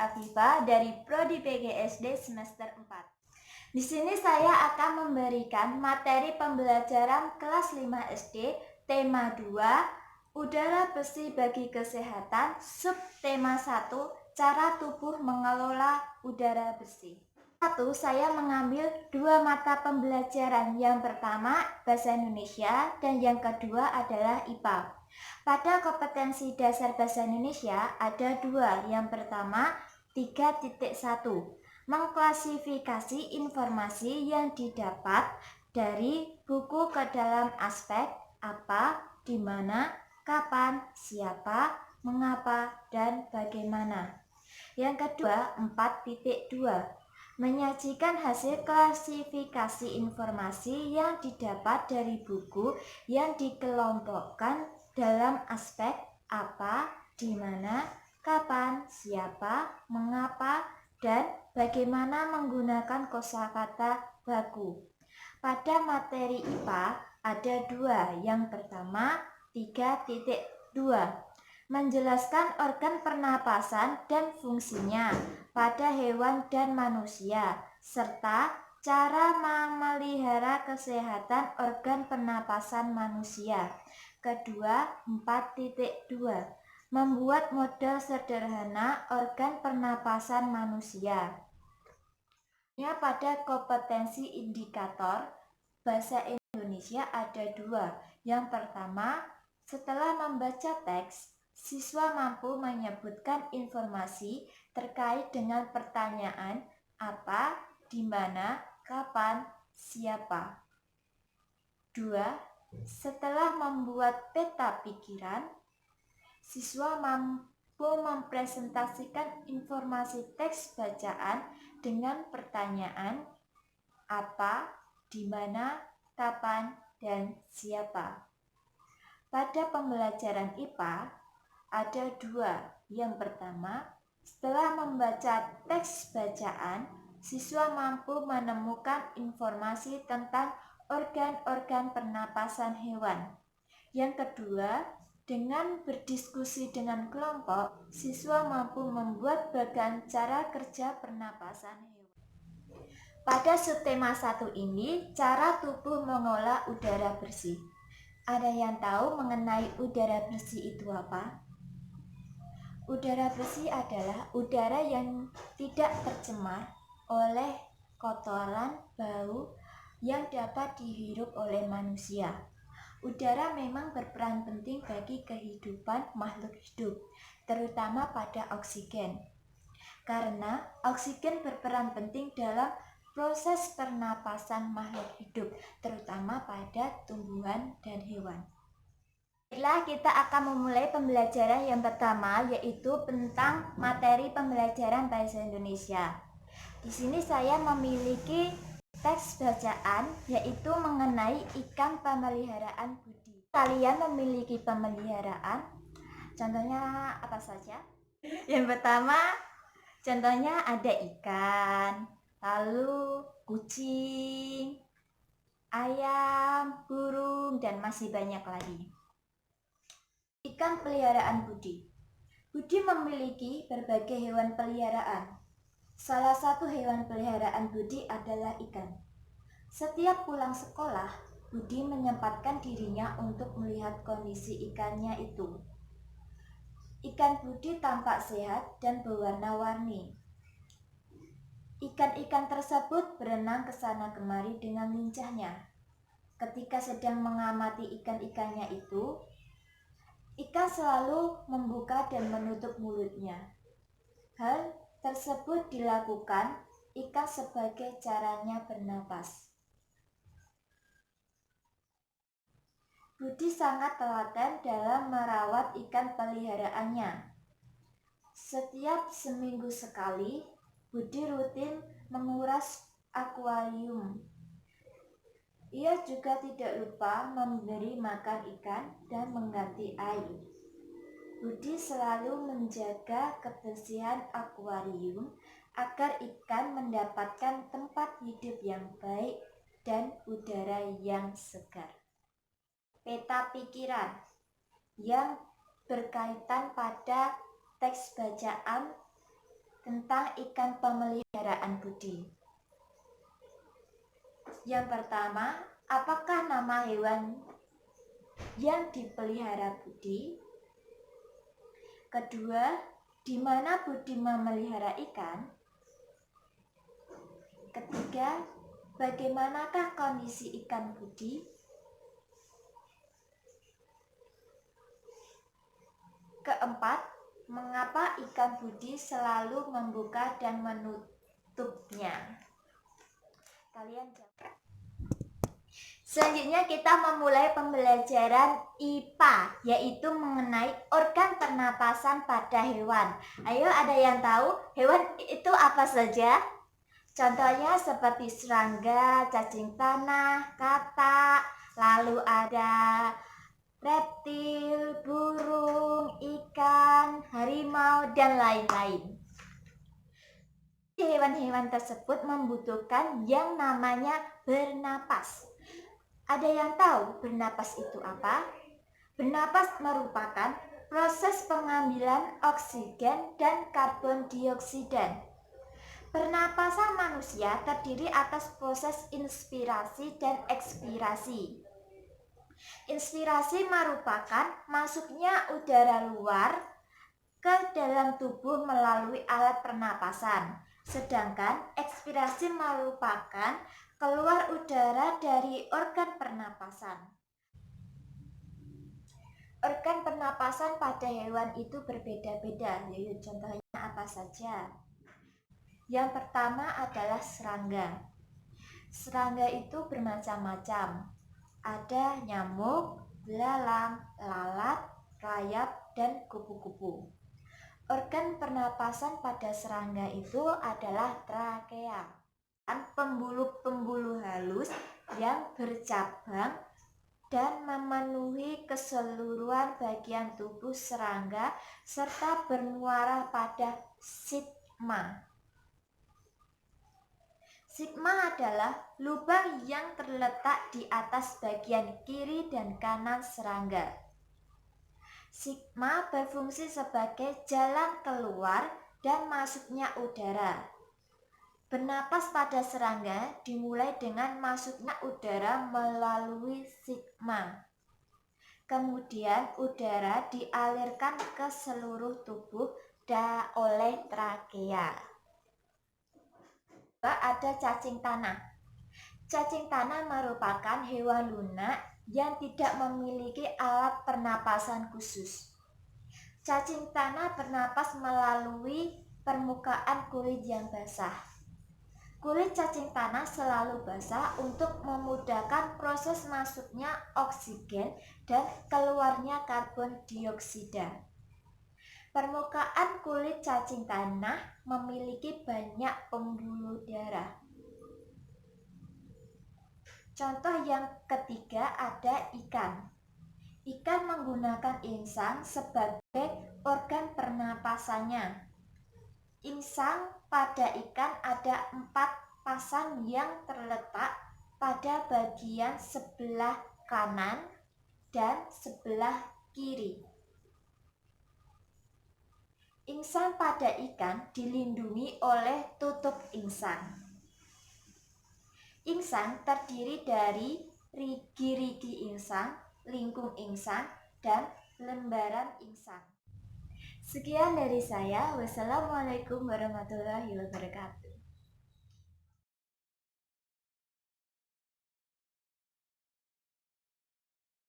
Afifa dari Prodi PGSD semester 4. Di sini saya akan memberikan materi pembelajaran kelas 5 SD tema 2 Udara bersih bagi kesehatan, subtema 1 cara tubuh mengelola udara bersih. Saya mengambil 2 mata pembelajaran. Yang pertama bahasa Indonesia dan yang kedua adalah IPA. Pada kompetensi dasar bahasa Indonesia ada 2. Yang pertama 3.1 mengklasifikasi informasi yang didapat dari buku ke dalam aspek apa, di mana, kapan, siapa, mengapa, dan bagaimana. Yang kedua 4.2 menyajikan hasil klasifikasi informasi yang didapat dari buku yang dikelompokkan dalam aspek apa, di mana, kapan, siapa, mengapa, dan bagaimana menggunakan kosakata baku. Pada materi IPA ada 2. Yang pertama 3.2 menjelaskan organ pernapasan dan fungsinya pada hewan dan manusia, serta cara memelihara kesehatan organ pernapasan manusia. Kedua, 4.2 membuat model sederhana organ pernapasan manusia. Pada kompetensi indikator bahasa Indonesia ada 2. Yang pertama, setelah membaca teks, siswa mampu menyebutkan informasi terkait dengan pertanyaan apa, di mana, kapan, siapa. 2. Setelah membuat peta pikiran, siswa mampu mempresentasikan informasi teks bacaan dengan pertanyaan apa, di mana, kapan, dan siapa. Pada pembelajaran IPA ada 2. Yang pertama, setelah membaca teks bacaan, siswa mampu menemukan informasi tentang organ-organ pernapasan hewan. Yang kedua, dengan berdiskusi dengan kelompok, siswa mampu membuat bagan cara kerja pernapasan hewan. Pada subtema 1 ini, cara tubuh mengolah udara bersih. Ada yang tahu mengenai udara bersih itu apa? Udara bersih adalah udara yang tidak tercemar oleh kotoran, bau yang dapat dihirup oleh manusia. Udara memang berperan penting bagi kehidupan makhluk hidup, terutama pada oksigen. Karena oksigen berperan penting dalam proses pernapasan makhluk hidup, terutama pada tumbuhan dan hewan. Baiklah, kita akan memulai pembelajaran yang pertama, yaitu tentang materi pembelajaran bahasa Indonesia. Di sini saya memiliki teks bacaan, yaitu mengenai ikan pemeliharaan budi. Kalian memiliki pemeliharaan, contohnya apa saja? Yang pertama, contohnya ada ikan, lalu kucing, ayam, burung, dan masih banyak lagi. Ikan peliharaan Budi. Budi memiliki berbagai hewan peliharaan. Salah satu hewan peliharaan Budi adalah ikan. Setiap pulang sekolah, Budi menyempatkan dirinya untuk melihat kondisi ikannya itu. Ikan Budi tampak sehat dan berwarna-warni. Ikan-ikan tersebut berenang ke sana kemari dengan lincahnya. Ketika sedang mengamati ikan-ikannya itu, ikan selalu membuka dan menutup mulutnya. Hal tersebut dilakukan ikan sebagai caranya bernapas. Budi sangat telaten dalam merawat ikan peliharaannya. Setiap seminggu sekali, Budi rutin menguras akuarium. Ia juga tidak lupa memberi makan ikan dan mengganti air. Budi selalu menjaga kebersihan akuarium agar ikan mendapatkan tempat hidup yang baik dan udara yang segar. Peta pikiran yang berkaitan pada teks bacaan tentang ikan pemeliharaan budi. Yang pertama, apakah nama hewan yang dipelihara budi? Kedua, di mana Budi memelihara ikan? Ketiga, bagaimanakah kondisi ikan Budi? Keempat, mengapa ikan Budi selalu membuka dan menutupnya? Kalian jawab. Selanjutnya kita memulai pembelajaran IPA, yaitu mengenai organ pernapasan pada hewan. Ayo, ada yang tahu hewan itu apa saja? Contohnya seperti serangga, cacing tanah, katak, lalu ada reptil, burung, ikan, harimau, dan lain-lain. Hewan-hewan tersebut membutuhkan yang namanya bernapas. Ada yang tahu bernapas itu apa? Bernapas merupakan proses pengambilan oksigen dan karbon dioksida. Pernapasan manusia terdiri atas proses inspirasi dan ekspirasi. Inspirasi merupakan masuknya udara luar ke dalam tubuh melalui alat pernapasan. Sedangkan ekspirasi merupakan keluar udara dari organ pernapasan. Organ pernapasan pada hewan itu berbeda-beda. Yaitu contohnya apa saja? Yang pertama adalah serangga. Serangga itu bermacam-macam. Ada nyamuk, belalang, lalat, rayap, dan kupu-kupu. Organ pernapasan pada serangga itu adalah trakea, pembuluh-pembuluh halus yang bercabang dan memenuhi keseluruhan bagian tubuh serangga serta bermuara pada sigma. Sigma adalah lubang yang terletak di atas bagian kiri dan kanan serangga. Sigma berfungsi sebagai jalan keluar dan masuknya udara. Bernapas pada serangga dimulai dengan masuknya udara melalui sigma. Kemudian udara dialirkan ke seluruh tubuh oleh trakea. Ada cacing tanah. Cacing tanah merupakan hewan lunak yang tidak memiliki alat pernapasan khusus. Cacing tanah bernapas melalui permukaan kulit yang basah. Kulit cacing tanah selalu basah untuk memudahkan proses masuknya oksigen dan keluarnya karbon dioksida. Permukaan kulit cacing tanah memiliki banyak pembuluh darah. Contoh yang ketiga ada ikan. Ikan menggunakan insang sebagai organ pernapasannya. Insang pada ikan ada 4 pasang yang terletak pada bagian sebelah kanan dan sebelah kiri. Insang pada ikan dilindungi oleh tutup insang. Insang terdiri dari rigi-rigi insang, lingkung insang, dan lembaran insang. Sekian dari saya. Wassalamualaikum warahmatullahi wabarakatuh.